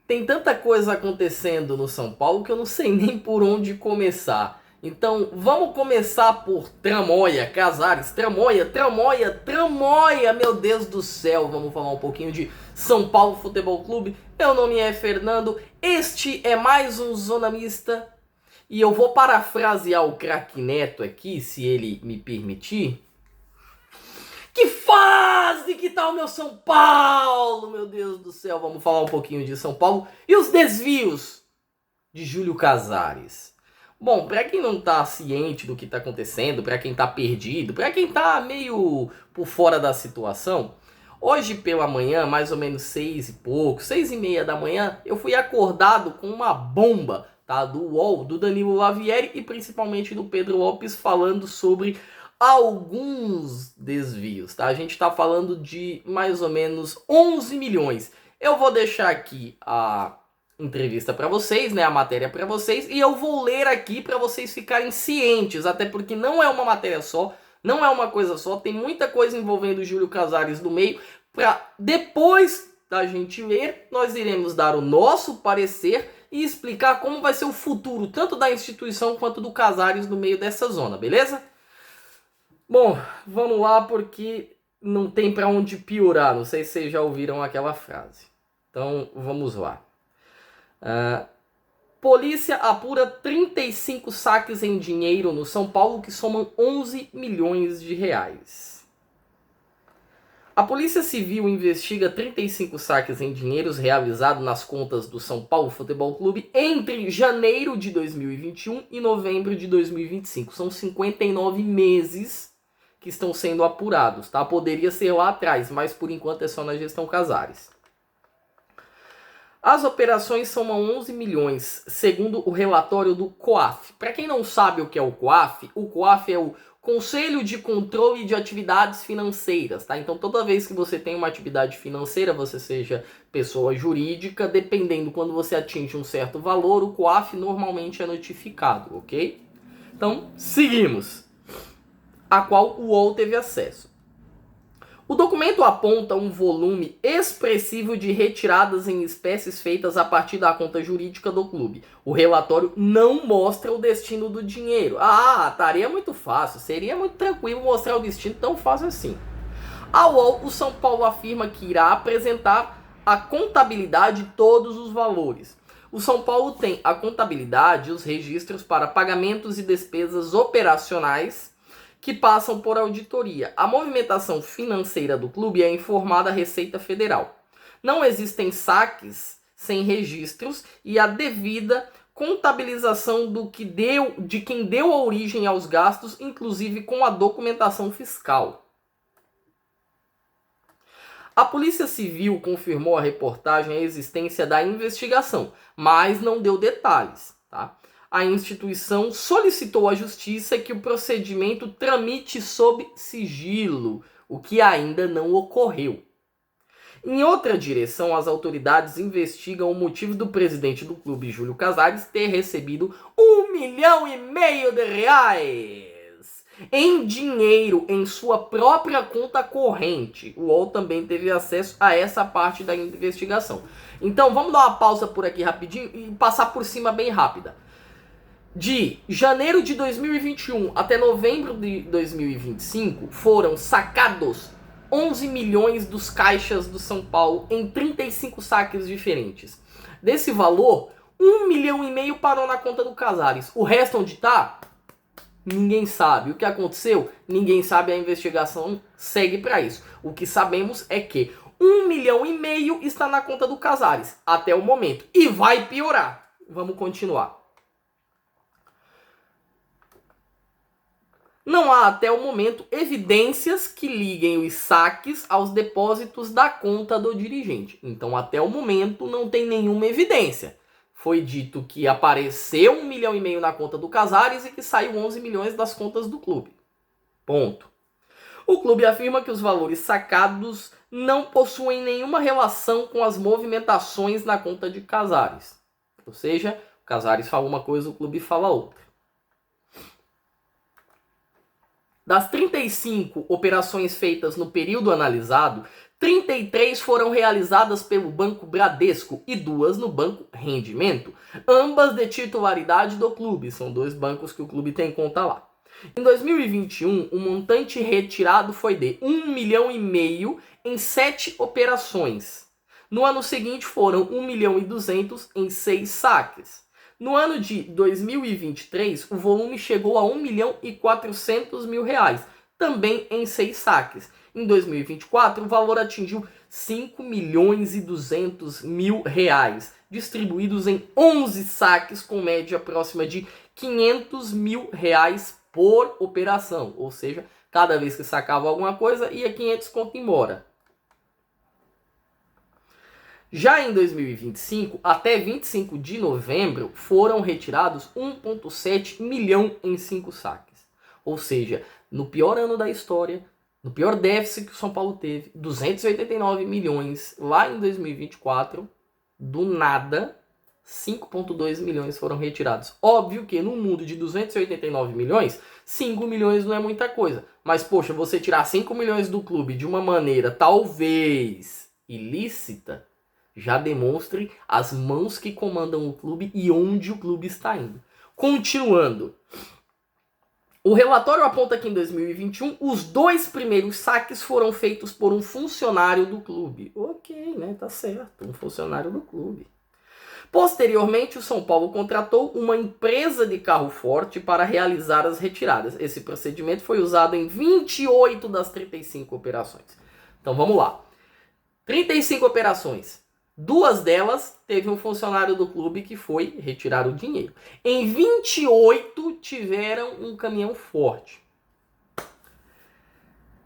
Tem tanta coisa acontecendo no São Paulo que eu não sei nem por onde começar. Então vamos começar por Tramóia, Casares, Tramóia, meu Deus do céu. Vamos falar um pouquinho de São Paulo Futebol Clube. Meu nome é Fernando, este é mais um Zona Mista. E eu vou parafrasear o craque Neto aqui, se ele me permitir. Que fase que tá o meu São Paulo, meu Deus do céu. Vamos falar um pouquinho de São Paulo e os desvios de Júlio Casares. Bom, para quem não tá ciente do que tá acontecendo, para quem tá perdido, para quem tá meio por fora da situação, hoje pela manhã, mais ou menos 6h30 da manhã, eu fui acordado com uma bomba, tá, do UOL, do Danilo Lavieri e principalmente do Pedro Lopes falando sobre alguns desvios, tá? A gente tá falando de mais ou menos 11 milhões. Eu vou deixar aqui a entrevista para vocês, né, a matéria para vocês, e eu vou ler aqui para vocês ficarem cientes, até porque não é uma matéria só, não é uma coisa só, tem muita coisa envolvendo o Júlio Casares no meio, para depois da gente ler, nós iremos dar o nosso parecer e explicar como vai ser o futuro, tanto da instituição quanto do Casares no meio dessa zona, beleza? Bom, vamos lá porque não tem para onde piorar. Não sei se vocês já ouviram aquela frase. Então, vamos lá. Polícia apura 35 saques em dinheiro no São Paulo que somam 11 milhões de reais. A Polícia Civil investiga 35 saques em dinheiros realizados nas contas do São Paulo Futebol Clube entre janeiro de 2021 e novembro de 2025. São 59 meses que estão sendo apurados, tá? Poderia ser lá atrás, mas por enquanto é só na gestão Casares. As operações somam 11 milhões, segundo o relatório do COAF. Para quem não sabe o que é o COAF é o Conselho de Controle de Atividades Financeiras, tá? Então toda vez que você tem uma atividade financeira, você seja pessoa jurídica, dependendo quando você atinge um certo valor, o COAF normalmente é notificado, ok? Então, seguimos. A qual o UOL teve acesso. O documento aponta um volume expressivo de retiradas em espécies feitas a partir da conta jurídica do clube. O relatório não mostra o destino do dinheiro. Estaria muito fácil, seria muito tranquilo mostrar o destino tão fácil assim. A UOL, o São Paulo afirma que irá apresentar a contabilidade de todos os valores. O São Paulo tem a contabilidade e os registros para pagamentos e despesas operacionais que passam por auditoria. A movimentação financeira do clube é informada à Receita Federal. Não existem saques sem registros e a devida contabilização de quem deu origem aos gastos, inclusive com a documentação fiscal. A Polícia Civil confirmou à reportagem a existência da investigação, mas não deu detalhes, tá? A instituição solicitou à Justiça que o procedimento tramite sob sigilo, o que ainda não ocorreu. Em outra direção, as autoridades investigam o motivo do presidente do clube, Júlio Casares, ter recebido R$1,5 milhão de reais em dinheiro em sua própria conta corrente. O UOL também teve acesso a essa parte da investigação. Então, vamos dar uma pausa por aqui rapidinho e passar por cima bem rápida. De janeiro de 2021 até novembro de 2025, foram sacados 11 milhões dos caixas do São Paulo em 35 saques diferentes. Desse valor, R$1,5 milhão parou na conta do Casares. O resto onde tá? Ninguém sabe. O que aconteceu? Ninguém sabe, a investigação segue para isso. O que sabemos é que R$1,5 milhão está na conta do Casares, até o momento. E vai piorar. Vamos continuar. Não há até o momento evidências que liguem os saques aos depósitos da conta do dirigente. Então até o momento não tem nenhuma evidência. Foi dito que apareceu R$1,5 milhão na conta do Casares e que saiu 11 milhões das contas do clube. Ponto. O clube afirma que os valores sacados não possuem nenhuma relação com as movimentações na conta de Casares. Ou seja, o Casares fala uma coisa, o clube fala outra. Das 35 operações feitas no período analisado, 33 foram realizadas pelo Banco Bradesco e 2 no Banco Rendimento, ambas de titularidade do clube, são 2 bancos que o clube tem conta lá. Em 2021, o montante retirado foi de 1,5 milhão em 7 operações. No ano seguinte foram 1,2 milhão em 6 saques. No ano de 2023, o volume chegou a 1,4 milhão, também em 6 saques. Em 2024, o valor atingiu 5,2 milhões, distribuídos em 11 saques com média próxima de 500 mil reais por operação. Ou seja, cada vez que sacava alguma coisa, ia 500 conto embora. Já em 2025, até 25 de novembro, foram retirados 1,7 milhão em 5 saques. Ou seja, no pior ano da história, no pior déficit que o São Paulo teve, 289 milhões lá em 2024, do nada, 5,2 milhões foram retirados. Óbvio que no mundo de 289 milhões, 5 milhões não é muita coisa. Mas, poxa, você tirar 5 milhões do clube de uma maneira talvez ilícita, já demonstre as mãos que comandam o clube e onde o clube está indo. Continuando. O relatório aponta que em 2021, os 2 primeiros saques foram feitos por um funcionário do clube. Ok, né? Tá certo. Um funcionário do clube. Posteriormente, o São Paulo contratou uma empresa de carro forte para realizar as retiradas. Esse procedimento foi usado em 28 das 35 operações. Então vamos lá. 35 operações. 2 delas teve um funcionário do clube que foi retirar o dinheiro. Em 28 tiveram um caminhão forte.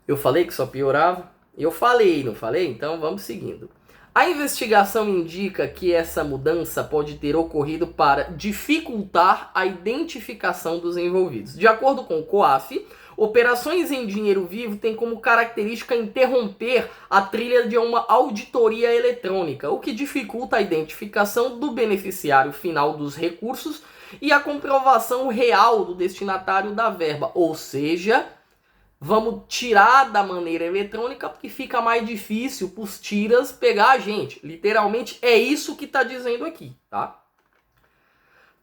Eu falei que só piorava? Eu falei, não falei? Então vamos seguindo. A investigação indica que essa mudança pode ter ocorrido para dificultar a identificação dos envolvidos. De acordo com o COAF, operações em dinheiro vivo têm como característica interromper a trilha de uma auditoria eletrônica, o que dificulta a identificação do beneficiário final dos recursos e a comprovação real do destinatário da verba. Ou seja, vamos tirar da maneira eletrônica porque fica mais difícil para os tiras pegar a gente. Literalmente é isso que está dizendo aqui, tá?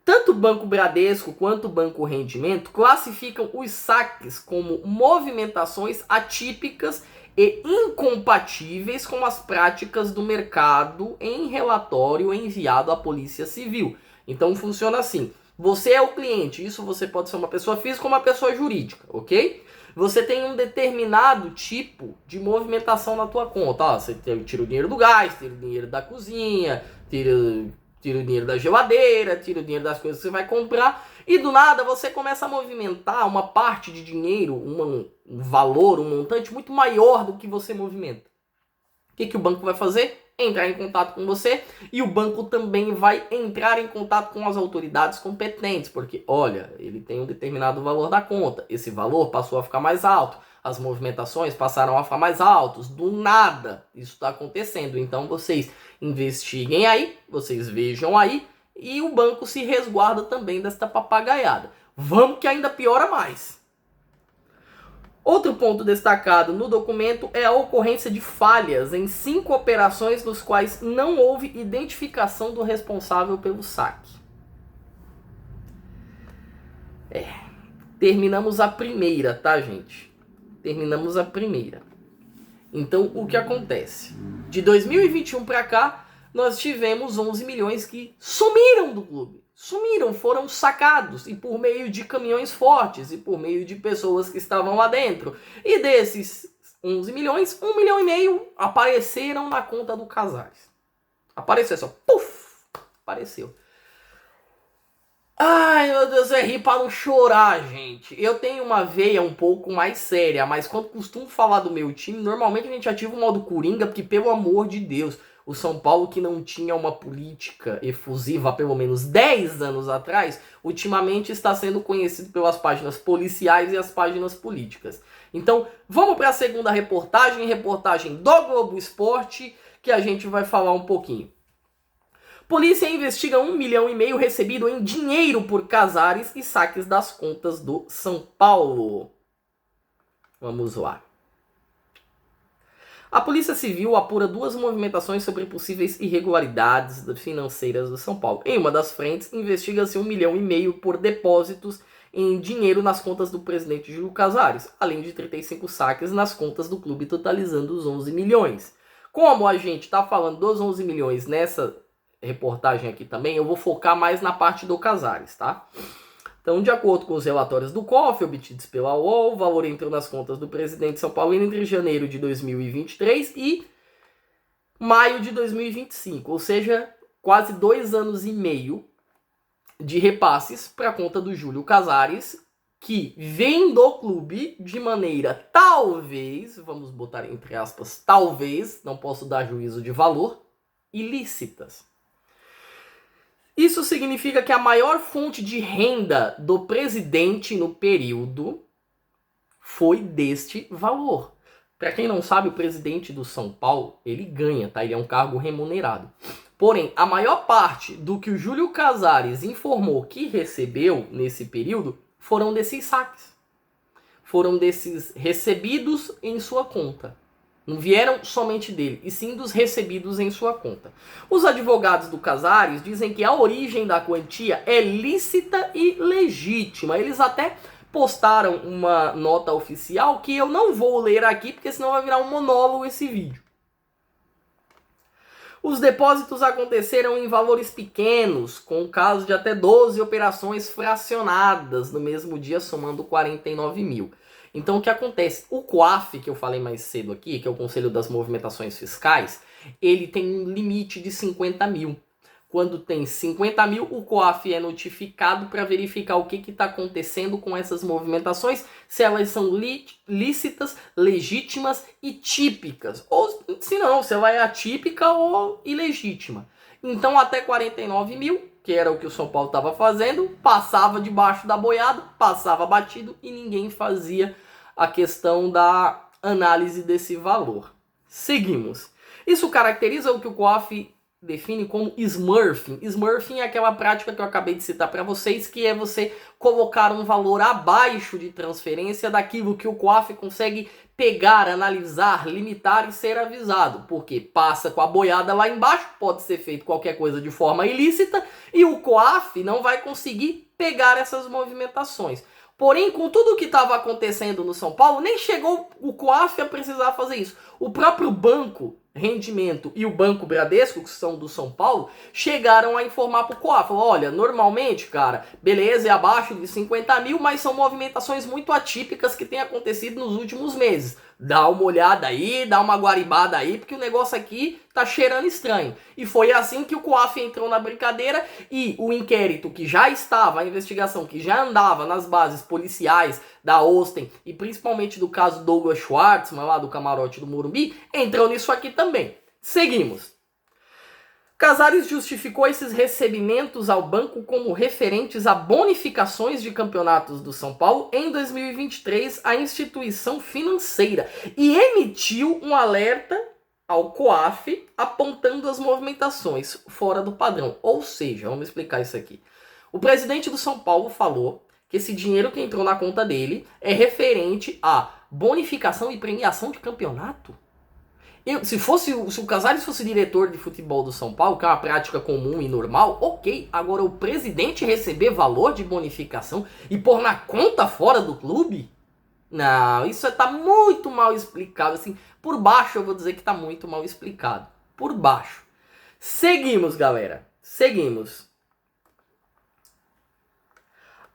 Tanto o Banco Bradesco quanto o Banco Rendimento classificam os saques como movimentações atípicas e incompatíveis com as práticas do mercado em relatório enviado à Polícia Civil. Então funciona assim. Você é o cliente, isso você pode ser uma pessoa física ou uma pessoa jurídica, ok? Você tem um determinado tipo de movimentação na tua conta. Ó, você tira o dinheiro do gás, tira o dinheiro da cozinha, tira o dinheiro da geladeira, tira o dinheiro das coisas que você vai comprar. E do nada você começa a movimentar uma parte de dinheiro, um valor, um montante muito maior do que você movimenta. O que o banco vai fazer? Entrar em contato com você, e o banco também vai entrar em contato com as autoridades competentes, porque, olha, ele tem um determinado valor da conta, esse valor passou a ficar mais alto, as movimentações passaram a ficar mais altas, do nada isso está acontecendo. Então vocês investiguem aí, vocês vejam aí, e o banco se resguarda também desta papagaiada. Vamos que ainda piora mais. Outro ponto destacado no documento é a ocorrência de falhas em 5 operações nos quais não houve identificação do responsável pelo saque. Terminamos a primeira, tá, gente? Terminamos a primeira. Então, o que acontece? De 2021 para cá, nós tivemos 11 milhões que sumiram do clube. Sumiram, foram sacados, e por meio de caminhões fortes, e por meio de pessoas que estavam lá dentro. E desses 11 milhões, 1,5 milhão apareceram na conta do Casares. Apareceu só, puf, apareceu. Ai, meu Deus, é rir para não chorar, gente. Eu tenho uma veia um pouco mais séria, mas quando costumo falar do meu time, normalmente a gente ativa o modo coringa, porque pelo amor de Deus, o São Paulo, que não tinha uma política efusiva há pelo menos 10 anos atrás, ultimamente está sendo conhecido pelas páginas policiais e as páginas políticas. Então, vamos para a segunda reportagem do Globo Esporte, que a gente vai falar um pouquinho. Polícia investiga 1,5 milhão recebido em dinheiro por Casares e saques das contas do São Paulo. Vamos lá. A Polícia Civil apura 2 movimentações sobre possíveis irregularidades financeiras do São Paulo. Em uma das frentes, investiga-se 1,5 milhão por depósitos em dinheiro nas contas do presidente Júlio Casares, além de 35 saques nas contas do clube, totalizando os 11 milhões. Como a gente está falando dos 11 milhões nessa reportagem aqui também, eu vou focar mais na parte do Casares, tá? Então, de acordo com os relatórios do COF obtidos pela UOL, o valor entrou nas contas do presidente São Paulo entre janeiro de 2023 e maio de 2025, ou seja, quase 2 anos e meio de repasses para a conta do Júlio Casares, que vem do clube de maneira talvez, vamos botar entre aspas, talvez, não posso dar juízo de valor, ilícitas. Isso significa que a maior fonte de renda do presidente no período foi deste valor. Para quem não sabe, o presidente do São Paulo, ele ganha, tá? Ele é um cargo remunerado. Porém, a maior parte do que o Júlio Casares informou que recebeu nesse período foram desses saques. Foram desses recebidos em sua conta. Não vieram somente dele, e sim dos recebidos em sua conta. Os advogados do Casares dizem que a origem da quantia é lícita e legítima. Eles até postaram uma nota oficial que eu não vou ler aqui, porque senão vai virar um monólogo esse vídeo. Os depósitos aconteceram em valores pequenos, com casos de até 12 operações fracionadas no mesmo dia, somando 49 mil. Então o que acontece? O COAF, que eu falei mais cedo aqui, que é o Conselho das Movimentações Fiscais, ele tem um limite de 50 mil. Quando tem 50 mil, o COAF é notificado para verificar o que está acontecendo com essas movimentações, se elas são lícitas, legítimas e típicas. Ou se não, se ela é atípica ou ilegítima. Então até 49 mil, que era o que o São Paulo estava fazendo, passava debaixo da boiada, passava batido e ninguém fazia a questão da análise desse valor. Seguimos. Isso caracteriza o que o COAF define como smurfing. Smurfing é aquela prática que eu acabei de citar para vocês, que é você colocar um valor abaixo de transferência daquilo que o COAF consegue pegar, analisar, limitar e ser avisado. Porque passa com a boiada lá embaixo, pode ser feito qualquer coisa de forma ilícita e o COAF não vai conseguir pegar essas movimentações. Porém, com tudo o que estava acontecendo no São Paulo, nem chegou o COAF a precisar fazer isso. O próprio Banco Rendimento e o Banco Bradesco, que são do São Paulo, chegaram a informar para o COAF. Falaram, olha, normalmente, cara, beleza, é abaixo de 50 mil, mas são movimentações muito atípicas que têm acontecido nos últimos meses. Dá uma olhada aí, dá uma guaribada aí, porque o negócio aqui tá cheirando estranho. E foi assim que o COAF entrou na brincadeira e o inquérito que já estava, a investigação que já andava nas bases policiais da Osten e principalmente do caso Douglas Schwartzman, lá do camarote do Morumbi, entrou nisso aqui também. Seguimos. Casares justificou esses recebimentos ao banco como referentes a bonificações de campeonatos do São Paulo em 2023 à instituição financeira e emitiu um alerta ao COAF apontando as movimentações fora do padrão. Ou seja, vamos explicar isso aqui. O presidente do São Paulo falou que esse dinheiro que entrou na conta dele é referente a bonificação e premiação de campeonato. Se o Casares fosse diretor de futebol do São Paulo, que é uma prática comum e normal, ok. Agora o presidente receber valor de bonificação e pôr na conta fora do clube? Não, isso está muito mal explicado. Assim, por baixo eu vou dizer que está muito mal explicado. Por baixo. Seguimos, galera. Seguimos.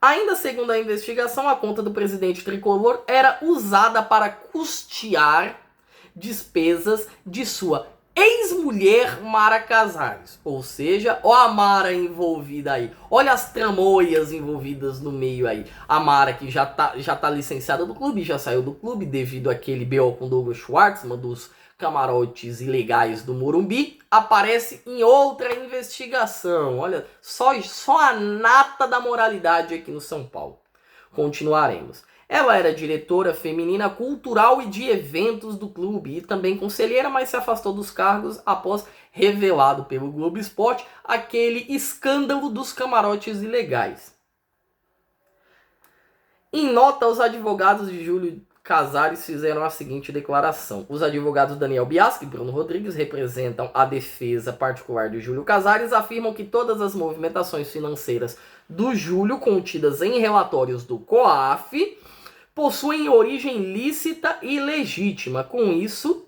Ainda segundo a investigação, a conta do presidente tricolor era usada para custear despesas de sua ex-mulher Mara Casares. Ou seja, ó a Mara envolvida aí. Olha as tramóias envolvidas no meio aí. A Mara que já tá licenciada do clube, já saiu do clube devido àquele BO com Douglas Schwartzman dos camarotes ilegais do Morumbi, aparece em outra investigação. Olha, só a nata da moralidade aqui no São Paulo. Continuaremos. Ela era diretora feminina cultural e de eventos do clube e também conselheira, mas se afastou dos cargos após revelado pelo Globo Esporte aquele escândalo dos camarotes ilegais. Em nota, os advogados de Júlio Casares fizeram a seguinte declaração. Os advogados Daniel Biaschi e Bruno Rodrigues representam a defesa particular de Júlio Casares, afirmam que todas as movimentações financeiras do Júlio contidas em relatórios do COAF possuem origem lícita e legítima, com isso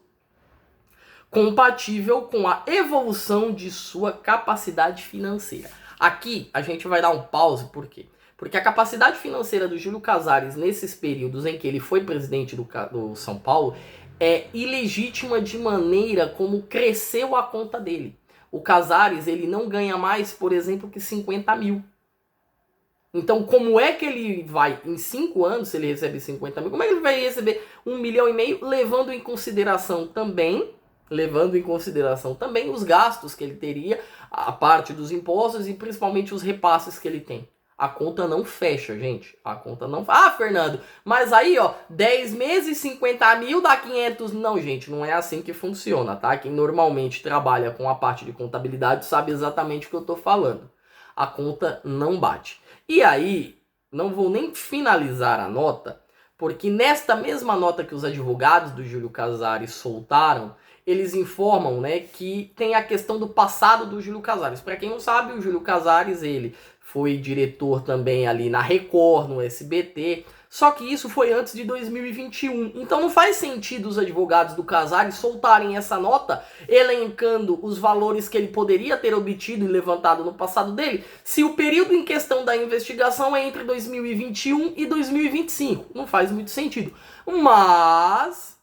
compatível com a evolução de sua capacidade financeira. Aqui a gente vai dar um pause, por quê? Porque a capacidade financeira do Júlio Casares nesses períodos em que ele foi presidente do São Paulo é ilegítima de maneira como cresceu a conta dele. O Casares, ele não ganha mais, por exemplo, que 50 mil. Então, como é que ele vai, em 5 anos, se ele recebe 50 mil, como é que ele vai receber 1,5 milhão, levando em consideração também os gastos que ele teria, a parte dos impostos e principalmente os repasses que ele tem. A conta não fecha, gente. A conta não... Ah, Fernando, mas aí, ó, 10 meses, 50 mil dá 500... Não, gente, não é assim que funciona, tá? Quem normalmente trabalha com a parte de contabilidade sabe exatamente o que eu tô falando. A conta não bate. E aí, não vou nem finalizar a nota, porque nesta mesma nota que os advogados do Júlio Casares soltaram, eles informam, né, que tem a questão do passado do Júlio Casares. Para quem não sabe, o Júlio Casares, ele foi diretor também ali na Record, no SBT, só que isso foi antes de 2021. Então não faz sentido os advogados do Casares soltarem essa nota elencando os valores que ele poderia ter obtido e levantado no passado dele, se o período em questão da investigação é entre 2021 e 2025. Não faz muito sentido. Mas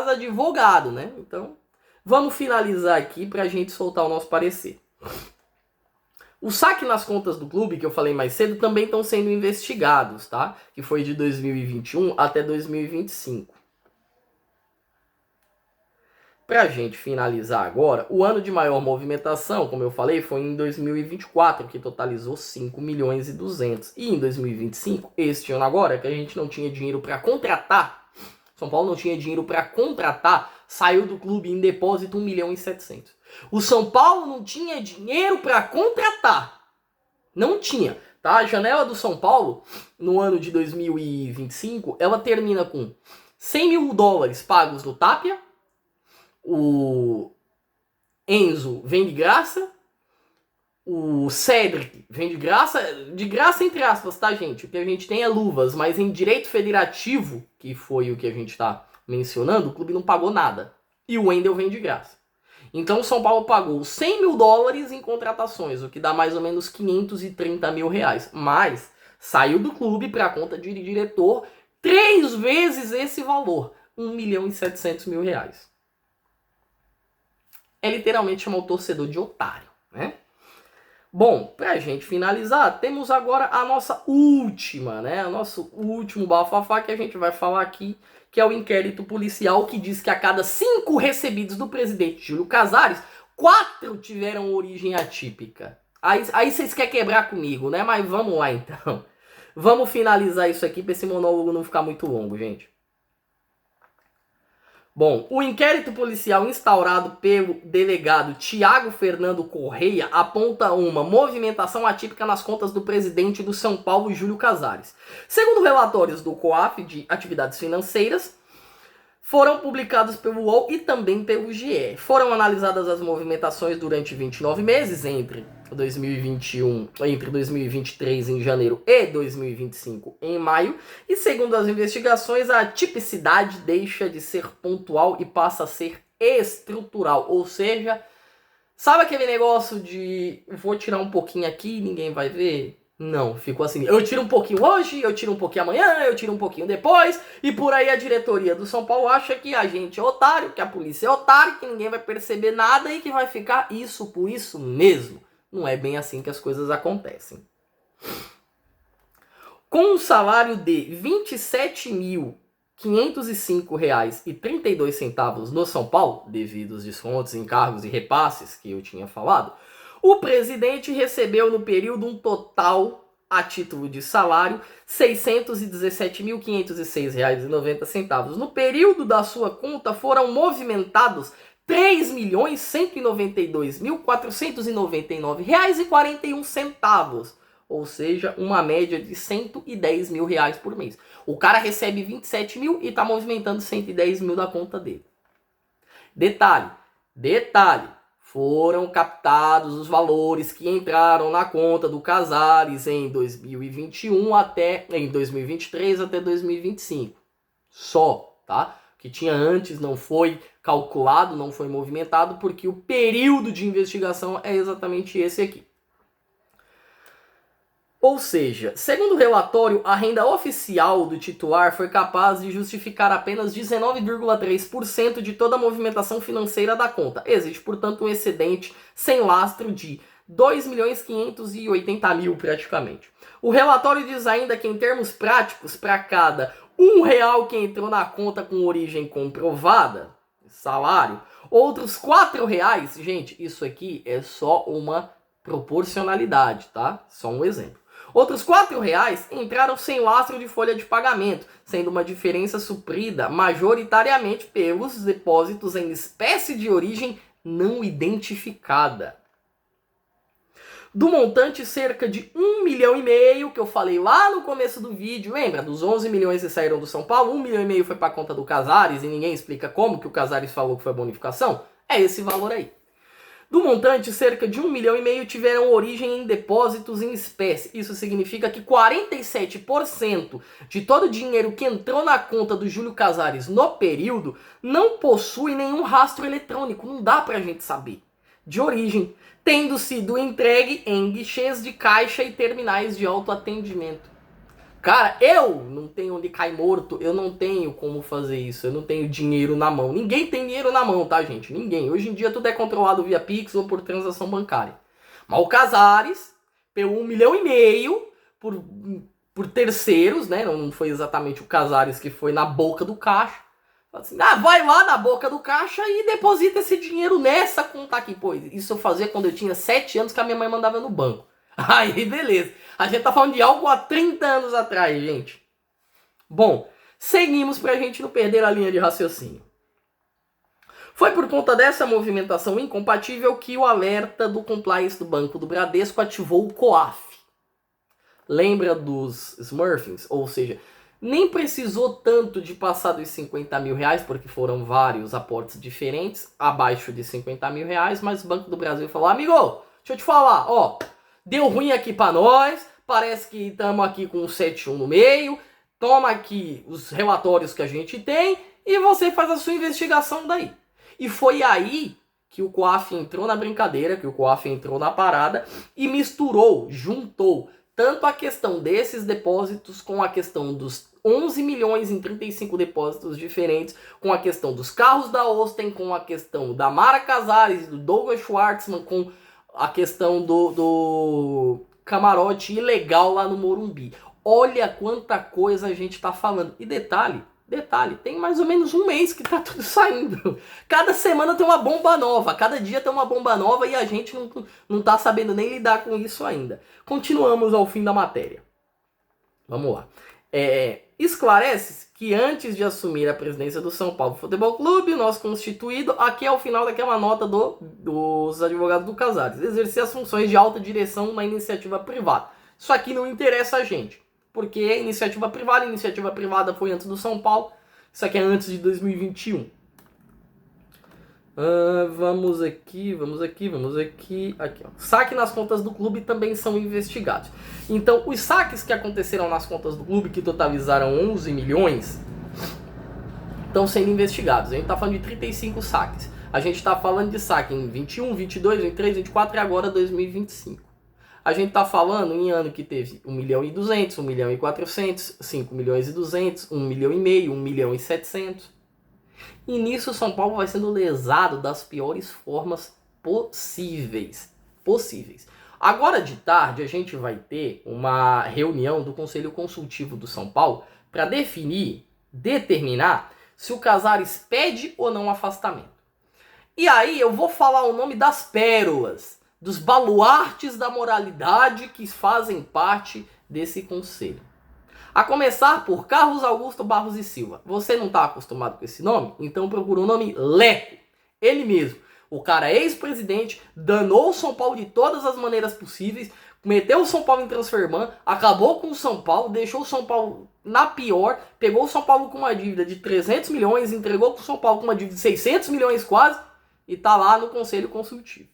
advogado, né? Então, vamos finalizar aqui para a gente soltar o nosso parecer. O saque nas contas do clube, que eu falei mais cedo, também estão sendo investigados, tá? Que foi de 2021 até 2025. Pra gente finalizar agora, o ano de maior movimentação, como eu falei, foi em 2024, que totalizou 5 milhões e 200. E em 2025, este ano agora, que a gente não tinha dinheiro para contratar, São Paulo não tinha dinheiro para contratar, saiu do clube em depósito 1 milhão e 700. O São Paulo não tinha dinheiro para contratar. Não tinha. Tá? A janela do São Paulo, no ano de 2025, ela termina com 100 mil dólares pagos no Tapia. O Enzo vem de graça. O Cedric vem de graça entre aspas, tá, gente? O que a gente tem é luvas, mas em direito federativo, que foi o que a gente está mencionando, o clube não pagou nada. E o Wendel vem de graça. Então o São Paulo pagou 100 mil dólares em contratações, o que dá mais ou menos 530 mil reais. Mas saiu do clube para a conta de diretor 3 vezes esse valor, 1 milhão e 700 mil reais. É literalmente chamar o torcedor de otário, né? Bom, pra gente finalizar, temos agora a nossa última, né? O nosso último bafafá que a gente vai falar aqui, que é o inquérito policial que diz que a cada 5 recebidos do presidente Júlio Casares, 4 tiveram origem atípica. Aí vocês querem quebrar comigo, né? Mas vamos lá então. Vamos finalizar isso aqui para esse monólogo não ficar muito longo, gente. Bom, o inquérito policial instaurado pelo delegado Tiago Fernando Correia aponta uma movimentação atípica nas contas do presidente do São Paulo, Júlio Casares. Segundo relatórios do COAF de atividades financeiras, foram publicados pelo UOL e também pelo GE. Foram analisadas as movimentações durante 29 meses, entre 2023 em janeiro e 2025 em maio, e segundo as investigações, a tipicidade deixa de ser pontual e passa a ser estrutural, ou seja, sabe aquele negócio de vou tirar um pouquinho aqui e ninguém vai ver? Não, ficou assim, eu tiro um pouquinho hoje, eu tiro um pouquinho amanhã, eu tiro um pouquinho depois, e por aí a diretoria do São Paulo acha que a gente é otário, que a polícia é otário, que ninguém vai perceber nada e que vai ficar isso por isso mesmo. Não é bem assim que as coisas acontecem. Com um salário de R$ 27.505,32 no São Paulo, devido aos descontos, encargos e repasses que eu tinha falado, o presidente recebeu no período um total, a título de salário, R$ 617.506,90. No período da sua conta foram movimentados R$ 3.192.499,41. ou seja, uma média de 110 mil reais por mês. O cara recebe 27 mil e está movimentando 110 mil da conta dele. Detalhe, foram captados os valores que entraram na conta do Casares em 2021 em 2023 até 2025. Só, tá? O que tinha antes não foi calculado, não foi movimentado, porque o período de investigação é exatamente esse aqui. Ou seja, segundo o relatório, a renda oficial do titular foi capaz de justificar apenas 19,3% de toda a movimentação financeira da conta. Existe, portanto, um excedente sem lastro de 2.580.000 praticamente. O relatório diz ainda que, em termos práticos, para cada R$1 que entrou na conta com origem comprovada, salário, outros R$4, gente, isso aqui é só uma proporcionalidade, tá? Só um exemplo. Outros R$4 entraram sem lastro de folha de pagamento, sendo uma diferença suprida majoritariamente pelos depósitos em espécie de origem não identificada. Do montante, cerca de 1,5 milhão, que eu falei lá no começo do vídeo, lembra? Dos 11 milhões que saíram do São Paulo, 1,5 milhão foi para a conta do Casares, e ninguém explica como que o Casares falou que foi bonificação. É esse valor aí. Do montante, cerca de 1,5 milhão tiveram origem em depósitos em espécie. Isso significa que 47% de todo o dinheiro que entrou na conta do Júlio Casares no período não possui nenhum rastro eletrônico. Não dá pra gente saber de origem, tendo sido entregue em guichês de caixa e terminais de autoatendimento. Cara, eu não tenho onde cair morto, eu não tenho como fazer isso, eu não tenho dinheiro na mão. Ninguém tem dinheiro na mão, tá, gente? Ninguém. Hoje em dia tudo é controlado via Pix ou por transação bancária. Mas o Casares pegou 1,5 milhão por terceiros, né? Não foi exatamente o Casares que foi na boca do caixa. Assim, vai lá na boca do caixa e deposita esse dinheiro nessa conta aqui. Pô, isso eu fazia quando eu tinha 7 anos que a minha mãe mandava no banco. Aí, beleza. A gente tá falando de algo há 30 anos atrás, gente. Bom, seguimos pra gente não perder a linha de raciocínio. Foi por conta dessa movimentação incompatível que o alerta do compliance do Banco do Bradesco ativou o COAF. Lembra dos Smurfings? Ou seja, nem precisou tanto de passar dos 50 mil reais, porque foram vários aportes diferentes, abaixo de 50 mil reais, mas o Banco do Brasil falou, amigo, deixa eu te falar, ó, deu ruim aqui pra nós, parece que estamos aqui com um 7-1 no meio, toma aqui os relatórios que a gente tem e você faz a sua investigação daí. E foi aí que o COAF entrou na brincadeira, que o COAF entrou na parada e misturou, juntou tanto a questão desses depósitos com a questão dos 11 milhões em 35 depósitos diferentes, com a questão dos carros da Osten, com a questão da Mara Casares, do Douglas Schwartzman, com a questão do camarote ilegal lá no Morumbi. Olha quanta coisa a gente tá falando. E detalhe, tem mais ou menos um mês que tá tudo saindo. Cada semana tem uma bomba nova, cada dia tem uma bomba nova e a gente não tá sabendo nem lidar com isso ainda. Continuamos ao fim da matéria. Vamos lá. Esclarece que antes de assumir a presidência do São Paulo Futebol Clube, o nosso constituído, aqui ao final daqui é uma nota dos advogados do Casares, exercer as funções de alta direção na iniciativa privada. Isso aqui não interessa a gente, porque é iniciativa privada foi antes do São Paulo, isso aqui é antes de 2021. Vamos aqui. Aqui, ó. Saque nas contas do clube também são investigados. Então, os saques que aconteceram nas contas do clube, que totalizaram 11 milhões, estão sendo investigados. A gente está falando de 35 saques. A gente está falando de saque em 21, 22, 23, 24 e agora 2025. A gente está falando em ano que teve 1,2 milhão, 1,4 milhão, 5,2 milhões, 1,5 milhão, 1,7 milhão. E nisso o São Paulo vai sendo lesado das piores formas possíveis. Agora de tarde a gente vai ter uma reunião do Conselho Consultivo do São Paulo para determinar se o Casares pede ou não afastamento. E aí eu vou falar o nome das pérolas, dos baluartes da moralidade que fazem parte desse conselho. A começar por Carlos Augusto Barros e Silva. Você não está acostumado com esse nome? Então procura o nome Leco. Ele mesmo. O cara é ex-presidente, danou o São Paulo de todas as maneiras possíveis, meteu o São Paulo em transferban, acabou com o São Paulo, deixou o São Paulo na pior, pegou o São Paulo com uma dívida de 300 milhões, entregou pro São Paulo com uma dívida de 600 milhões quase, e tá lá no Conselho Consultivo.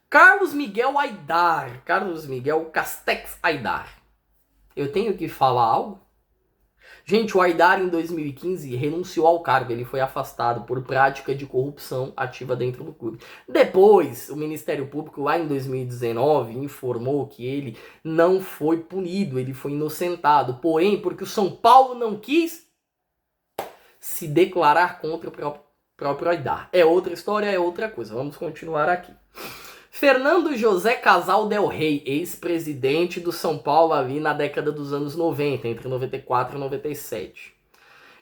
Carlos Miguel Aidar, Carlos Miguel Castex Aidar. Eu tenho que falar algo? Gente, o Aidar em 2015 renunciou ao cargo, ele foi afastado por prática de corrupção ativa dentro do clube. Depois, o Ministério Público, lá em 2019, informou que ele não foi punido, ele foi inocentado. Porém, porque o São Paulo não quis se declarar contra o próprio Aidar. É outra história, é outra coisa. Vamos continuar aqui. Fernando José Casal Del Rey, ex-presidente do São Paulo ali na década dos anos 90, entre 94 e 97.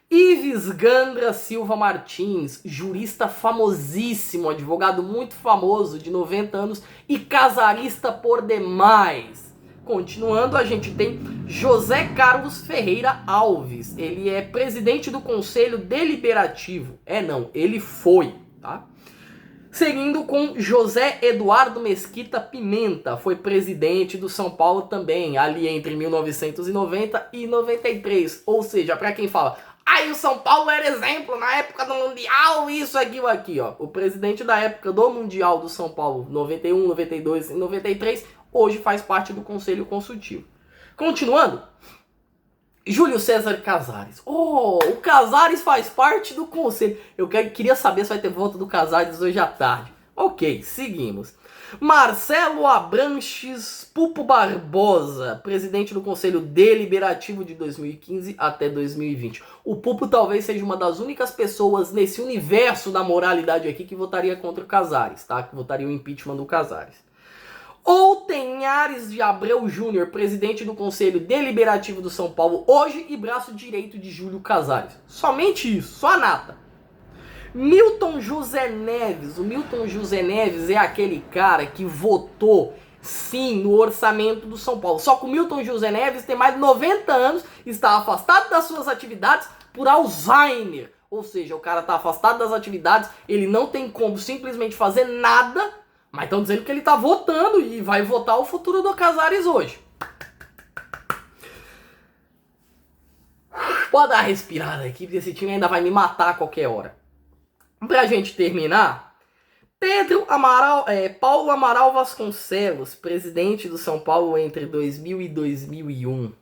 Ives Gandra Silva Martins, jurista famosíssimo, advogado muito famoso, de 90 anos e casarista por demais. Continuando, a gente tem José Carlos Ferreira Alves. Ele é presidente do Conselho Deliberativo. Ele foi, tá? Seguindo com José Eduardo Mesquita Pimenta, foi presidente do São Paulo também, ali entre 1990 e 93. Ou seja, para quem fala, o São Paulo era exemplo na época do Mundial, isso, aquilo, aqui, ó. O presidente da época do Mundial do São Paulo, 91, 92 e 93, hoje faz parte do Conselho Consultivo. Continuando, Júlio César Casares. O Casares faz parte do conselho. Eu queria saber se vai ter voto do Casares hoje à tarde. Ok, seguimos. Marcelo Abranches Pupo Barbosa, presidente do Conselho Deliberativo de 2015 até 2020. O Pupo talvez seja uma das únicas pessoas nesse universo da moralidade aqui que votaria contra o Casares, tá? Que votaria o impeachment do Casares. Ou Tenhares de Abreu Júnior, presidente do Conselho Deliberativo do São Paulo hoje e braço direito de Júlio Casares. Somente isso, só a nata. Milton José Neves. O Milton José Neves é aquele cara que votou, sim, no orçamento do São Paulo. Só que o Milton José Neves tem mais de 90 anos, está afastado das suas atividades por Alzheimer. Ou seja, o cara está afastado das atividades, ele não tem como simplesmente fazer nada. Mas estão dizendo que ele está votando e vai votar o futuro do Casares hoje. Pode dar uma respirada aqui, porque esse time ainda vai me matar a qualquer hora. Pra gente terminar, Paulo Amaral Vasconcelos, presidente do São Paulo entre 2000 e 2001.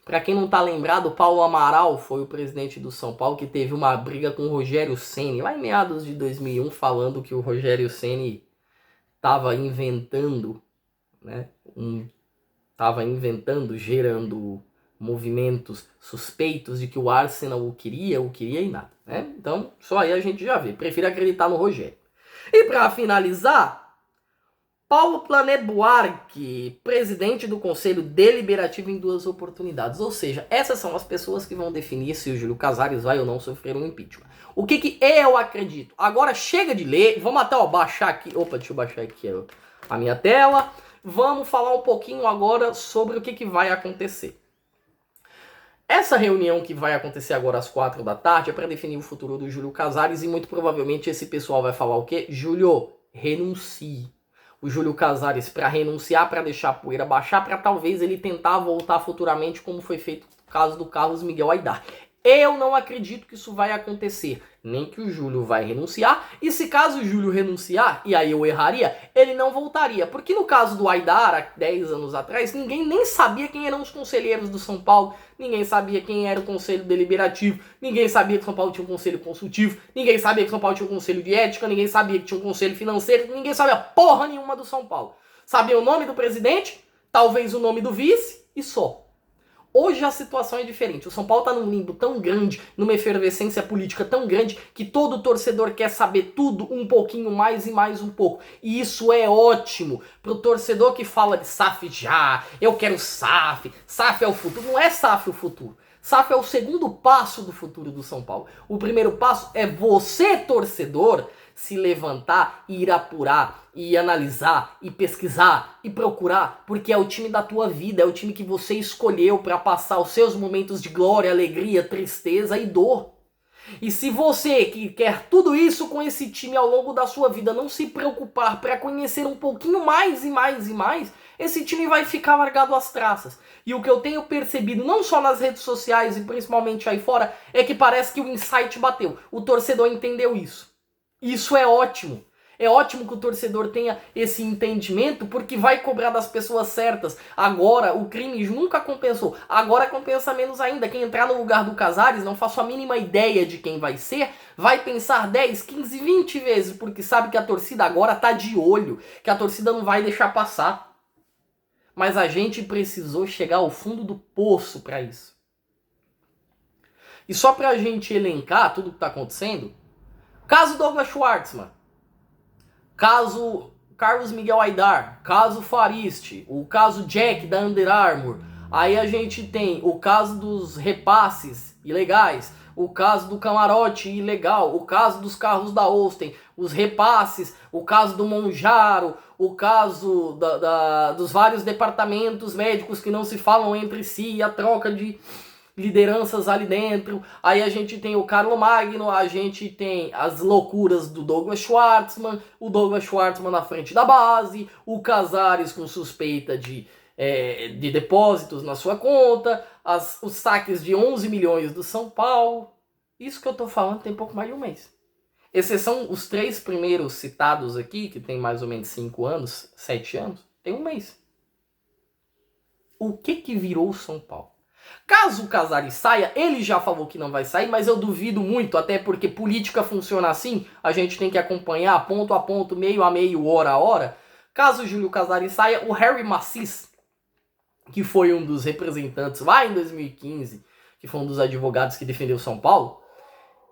Pra quem não tá lembrado, Paulo Amaral foi o presidente do São Paulo que teve uma briga com o Rogério Ceni lá em meados de 2001, falando que o Rogério Ceni estava inventando, gerando movimentos suspeitos de que o Arsenal o queria e nada, né? Então, só aí a gente já vê. Prefiro acreditar no Rogério. E para finalizar, Paulo Planet Buarque, presidente do Conselho Deliberativo em 2 oportunidades. Ou seja, essas são as pessoas que vão definir se o Júlio Casares vai ou não sofrer um impeachment. O que eu acredito? Agora chega de ler, vamos até baixar aqui. Opa, deixa eu baixar aqui a minha tela. Vamos falar um pouquinho agora sobre o que vai acontecer. Essa reunião que vai acontecer agora às 4 da tarde é para definir o futuro do Júlio Casares e muito provavelmente esse pessoal vai falar o quê? Júlio, renuncie. O Júlio Casares para renunciar, para deixar a poeira baixar, para talvez ele tentar voltar futuramente como foi feito no caso do Carlos Miguel Aidar. Eu não acredito que isso vai acontecer, nem que o Júlio vai renunciar, e se caso o Júlio renunciar, e aí eu erraria, ele não voltaria, porque no caso do Aidar, há 10 anos atrás, ninguém nem sabia quem eram os conselheiros do São Paulo, ninguém sabia quem era o Conselho Deliberativo, ninguém sabia que São Paulo tinha um Conselho Consultivo, ninguém sabia que São Paulo tinha um Conselho de Ética, ninguém sabia que tinha um Conselho Financeiro, ninguém sabia porra nenhuma do São Paulo. Sabia o nome do presidente, talvez o nome do vice, e só. Hoje a situação é diferente. O São Paulo está num limbo tão grande, numa efervescência política tão grande, que todo torcedor quer saber tudo um pouquinho mais e mais um pouco. E isso é ótimo pro torcedor que fala de SAF já, eu quero SAF, SAF é o futuro. Não é SAF o futuro. SAF é o segundo passo do futuro do São Paulo. O primeiro passo é você, torcedor, se levantar e ir apurar, e analisar, e pesquisar, e procurar, porque é o time da tua vida, é o time que você escolheu para passar os seus momentos de glória, alegria, tristeza e dor. E se você que quer tudo isso com esse time ao longo da sua vida não se preocupar para conhecer um pouquinho mais e mais e mais, esse time vai ficar largado às traças. E o que eu tenho percebido, não só nas redes sociais e principalmente aí fora, é que parece que o insight bateu. O torcedor entendeu isso. Isso é ótimo. É ótimo que o torcedor tenha esse entendimento, porque vai cobrar das pessoas certas. Agora, o crime nunca compensou. Agora compensa menos ainda. Quem entrar no lugar do Casares, não faço a mínima ideia de quem vai ser, vai pensar 10, 15, 20 vezes, porque sabe que a torcida agora tá de olho, que a torcida não vai deixar passar. Mas a gente precisou chegar ao fundo do poço para isso. E só pra gente elencar tudo que tá acontecendo, caso Douglas Schwartzman, caso Carlos Miguel Aidar, caso Fariste, o caso Jack da Under Armour, aí a gente tem o caso dos repasses ilegais, o caso do camarote ilegal, o caso dos carros da Austin, os repasses, o caso do Monjaro, o caso dos vários departamentos médicos que não se falam entre si, a troca de lideranças ali dentro. Aí a gente tem o Carlo Magno, a gente tem as loucuras do Douglas Schwartzman, o Douglas Schwartzman na frente da base, o Casares com suspeita de depósitos na sua conta, os saques de 11 milhões do São Paulo. Isso que eu tô falando tem pouco mais de um mês. Esses são os 3 primeiros citados aqui, que tem mais ou menos 5 anos, 7 anos, tem um mês. O que virou o São Paulo? Caso o Casares saia, ele já falou que não vai sair, mas eu duvido muito, até porque política funciona assim, a gente tem que acompanhar ponto a ponto, meio a meio, hora a hora. Caso o Júlio Casares saia, o Harry Macis, que foi um dos representantes lá em 2015, que foi um dos advogados que defendeu São Paulo,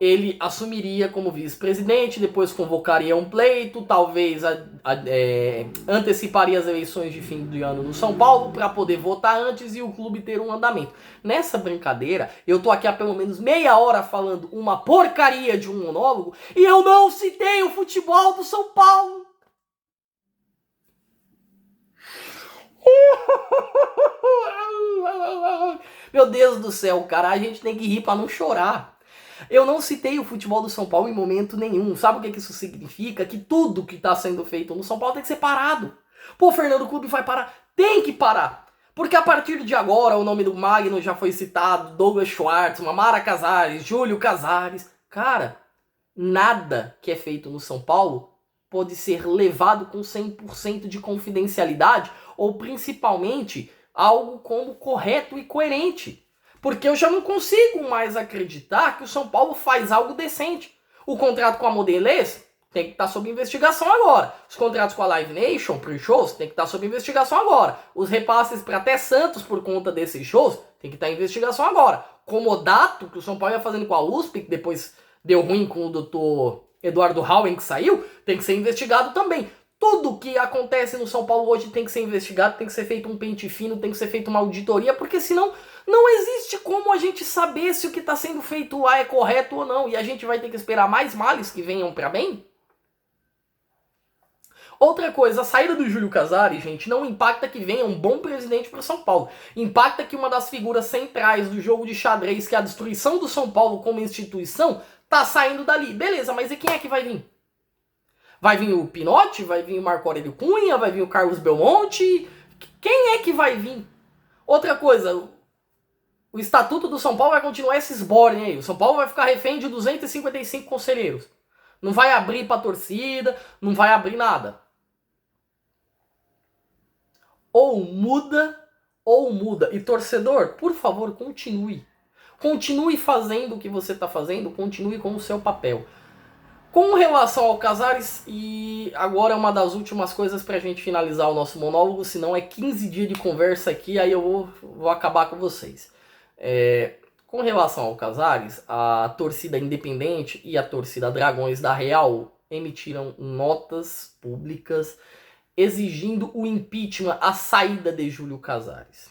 ele assumiria como vice-presidente, depois convocaria um pleito, talvez anteciparia as eleições de fim de ano no São Paulo para poder votar antes e o clube ter um andamento. Nessa brincadeira, eu tô aqui há pelo menos meia hora falando uma porcaria de um monólogo e eu não citei o futebol do São Paulo. Meu Deus do céu, cara, a gente tem que rir para não chorar. Eu não citei o futebol do São Paulo em momento nenhum. Sabe o que isso significa? Que tudo que está sendo feito no São Paulo tem que ser parado. Pô, Fernando Clube vai parar? Tem que parar. Porque a partir de agora o nome do Magno já foi citado, Douglas Schwartzman, Mara Casares, Júlio Casares. Cara, nada que é feito no São Paulo pode ser levado com 100% de confidencialidade ou principalmente algo como correto e coerente. Porque eu já não consigo mais acreditar que o São Paulo faz algo decente. O contrato com a Mondelez tem que estar sob investigação agora. Os contratos com a Live Nation, pre-shows, tem que estar sob investigação agora. Os repasses para até Santos por conta desses shows, tem que estar em investigação agora. Comodato, que o São Paulo ia fazendo com a USP, que depois deu ruim com o doutor Eduardo Hauen, que saiu, tem que ser investigado também. Tudo que acontece no São Paulo hoje tem que ser investigado, tem que ser feito um pente fino, tem que ser feita uma auditoria, porque senão não existe como a gente saber se o que está sendo feito lá é correto ou não. E a gente vai ter que esperar mais males que venham para bem? Outra coisa, a saída do Júlio Casares, gente, não impacta que venha um bom presidente para São Paulo. Impacta que uma das figuras centrais do jogo de xadrez, que é a destruição do São Paulo como instituição, tá saindo dali. Beleza, mas e quem é que vai vir? Vai vir o Pinotti? Vai vir o Marco Aurélio Cunha? Vai vir o Carlos Belmonte? Quem é que vai vir? Outra coisa, o Estatuto do São Paulo vai continuar esses borem aí. O São Paulo vai ficar refém de 255 conselheiros. Não vai abrir pra torcida, não vai abrir nada. Ou muda, ou muda. E torcedor, por favor, continue. Continue fazendo o que você está fazendo, continue com o seu papel. Com relação ao Casares, e agora é uma das últimas coisas pra gente finalizar o nosso monólogo, senão é 15 dias de conversa aqui, aí eu vou acabar com vocês. Com relação ao Casares, a torcida independente e a torcida Dragões da Real emitiram notas públicas exigindo o impeachment, a saída de Júlio Casares.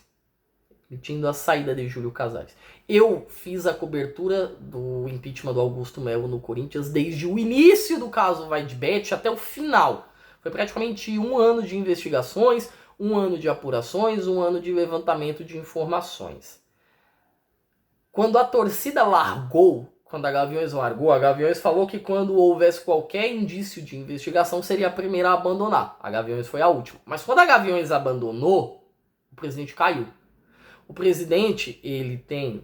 Emitindo a saída de Júlio Casares. Eu fiz a cobertura do impeachment do Augusto Melo no Corinthians desde o início do caso Vaidbet até o final. Foi praticamente 1 ano de investigações, 1 ano de apurações, 1 ano de levantamento de informações. Quando a torcida largou quando a Gaviões largou, a Gaviões falou que quando houvesse qualquer indício de investigação seria a primeira a abandonar. A Gaviões foi a última. Mas quando a Gaviões abandonou, o presidente caiu. O presidente, ele tem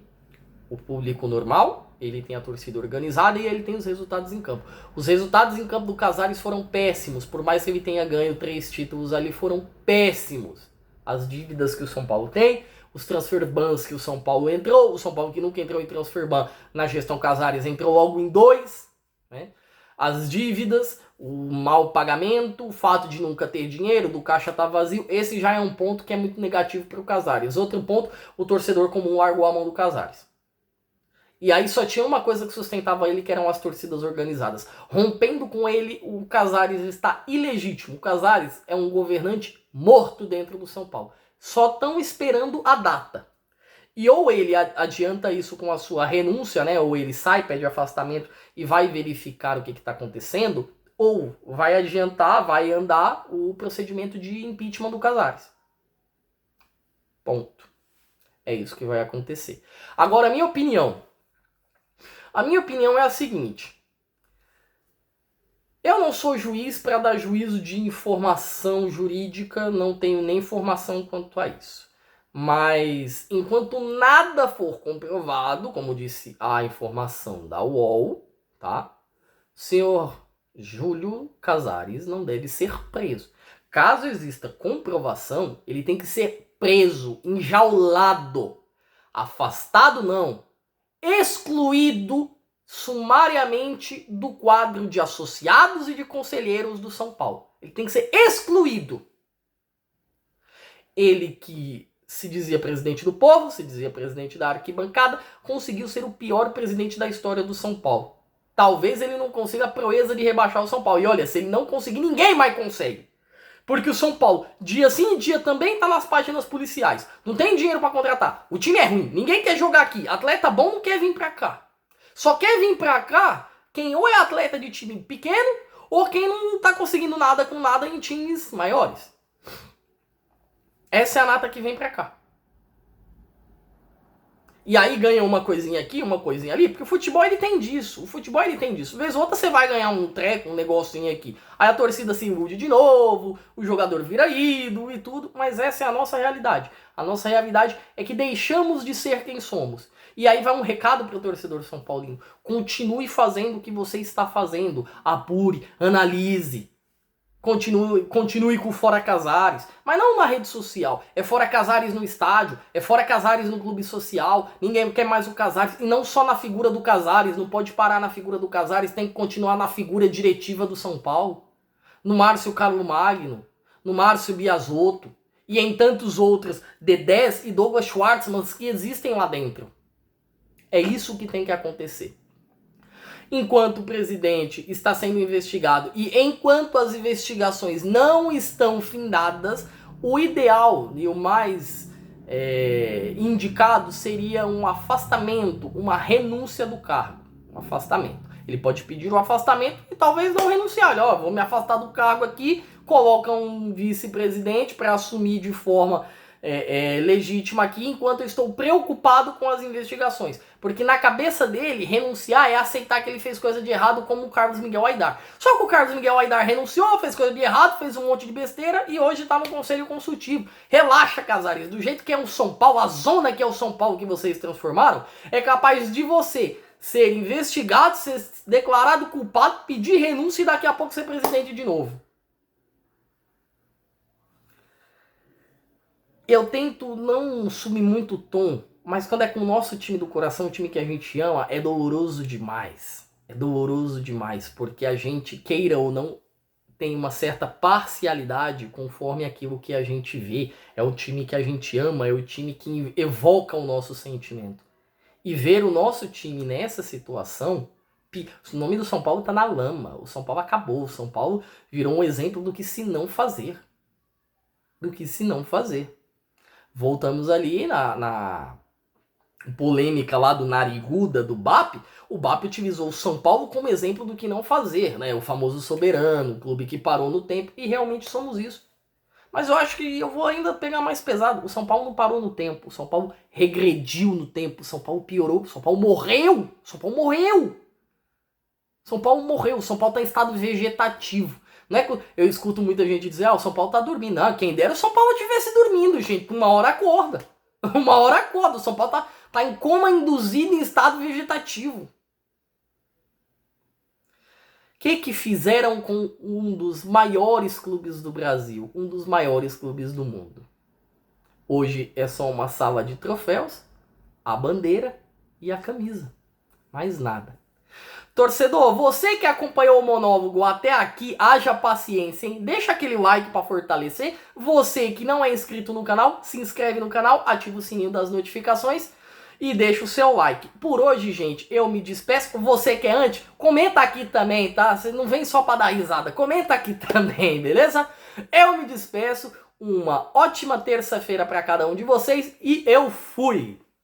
o público normal, ele tem a torcida organizada e ele tem os resultados em campo. Os resultados em campo do Casares foram péssimos, por mais que ele tenha ganho 3 títulos ali, foram péssimos. As dívidas que o São Paulo tem, os transfer bans que o São Paulo entrou, o São Paulo que nunca entrou em transfer ban na gestão Casares entrou logo em 2, né? As dívidas, o mau pagamento, o fato de nunca ter dinheiro, do caixa tá vazio, esse já é um ponto que é muito negativo para o Casares. Outro ponto, o torcedor comum largou a mão do Casares. E aí só tinha uma coisa que sustentava ele, que eram as torcidas organizadas. Rompendo com ele, o Casares está ilegítimo. O Casares é um governante morto dentro do São Paulo. Só estão esperando a data. E ou ele adianta isso com a sua renúncia, né? Ou ele sai, pede afastamento e vai verificar o que está acontecendo, ou vai adiantar, vai andar o procedimento de impeachment do Casares. Ponto. É isso que vai acontecer. Agora, a minha opinião é a seguinte. Eu não sou juiz para dar juízo de informação jurídica, não tenho nem formação quanto a isso. Mas enquanto nada for comprovado, como disse a informação da UOL, tá? O senhor Júlio Casares não deve ser preso. Caso exista comprovação, ele tem que ser preso, enjaulado, afastado não, excluído sumariamente do quadro de associados e de conselheiros do São Paulo. Ele tem que ser excluído. Ele que se dizia presidente do povo, se dizia presidente da arquibancada, conseguiu ser o pior presidente da história do São Paulo. Talvez ele não consiga a proeza de rebaixar o São Paulo. E olha, se ele não conseguir, ninguém mais consegue. Porque o São Paulo, dia sim e dia também, tá nas páginas policiais. Não tem dinheiro pra contratar. O time é ruim. Ninguém quer jogar aqui. Atleta bom não quer vir pra cá. Só quer vir pra cá quem ou é atleta de time pequeno ou quem não tá conseguindo nada com nada em times maiores. Essa é a nata que vem pra cá. E aí ganha uma coisinha aqui, uma coisinha ali, porque o futebol ele tem disso. O futebol ele tem disso. Vez ou outra você vai ganhar um treco, um negocinho aqui. Aí a torcida se ilude de novo, o jogador vira ídolo e tudo, mas essa é a nossa realidade. A nossa realidade é que deixamos de ser quem somos. E aí vai um recado para o torcedor São Paulino. Continue fazendo o que você está fazendo. Apure, analise. Continue com o Fora Casares, mas não na rede social, é Fora Casares no estádio, é Fora Casares no clube social, ninguém quer mais o Casares, e não só na figura do Casares, não pode parar na figura do Casares, tem que continuar na figura diretiva do São Paulo, no Márcio Carlos Magno, no Márcio Biasotto, e em tantos outros, Dedés e Douglas Schwartzman que existem lá dentro. É isso que tem que acontecer. Enquanto o presidente está sendo investigado e enquanto as investigações não estão findadas, o ideal e o mais indicado seria um afastamento, uma renúncia do cargo. Um afastamento. Ele pode pedir um afastamento e talvez não renunciar. Olha, ó, vou me afastar do cargo aqui, coloca um vice-presidente para assumir de forma legítima aqui, enquanto eu estou preocupado com as investigações. Porque na cabeça dele, renunciar é aceitar que ele fez coisa de errado, como o Carlos Miguel Aidar. Só que o Carlos Miguel Aidar renunciou, fez coisa de errado, fez um monte de besteira e hoje está no Conselho Consultivo. Relaxa, Casares, do jeito que é o São Paulo, a zona que é o São Paulo que vocês transformaram, é capaz de você ser investigado, ser declarado culpado, pedir renúncia e daqui a pouco ser presidente de novo. Eu tento não sumir muito o tom, mas quando é com o nosso time do coração, o time que a gente ama, é doloroso demais. É doloroso demais, porque a gente, queira ou não, tem uma certa parcialidade conforme aquilo que a gente vê. É o time que a gente ama, é o time que evoca o nosso sentimento. E ver o nosso time nessa situação, o nome do São Paulo está na lama. O São Paulo acabou. O São Paulo virou um exemplo do que se não fazer. Do que se não fazer. Voltamos ali na polêmica lá do Nariguda, do BAP. O BAP utilizou o São Paulo como exemplo do que não fazer, né? O famoso soberano, o clube que parou no tempo, e realmente somos isso. Mas eu acho que eu vou ainda pegar mais pesado. O São Paulo não parou no tempo. O São Paulo regrediu no tempo. O São Paulo piorou. O São Paulo morreu. O São Paulo morreu. O São Paulo morreu. O São Paulo tá em estado vegetativo. Não é que eu escuto muita gente dizer, o São Paulo tá dormindo. Não, quem dera o São Paulo estivesse dormindo, gente. Uma hora acorda. Uma hora acorda. O São Paulo tá em coma induzido em estado vegetativo. O que fizeram com um dos maiores clubes do Brasil, um dos maiores clubes do mundo? Hoje é só uma sala de troféus, a bandeira e a camisa. Mais nada. Torcedor, você que acompanhou o monólogo até aqui, haja paciência, hein? Deixa aquele like para fortalecer. Você que não é inscrito no canal, se inscreve no canal, ativa o sininho das notificações e deixa o seu like. Por hoje, gente, eu me despeço. Você que é anti, comenta aqui também, tá? Você não vem só pra dar risada, comenta aqui também, beleza? Eu me despeço. Uma ótima terça-feira pra cada um de vocês e eu fui!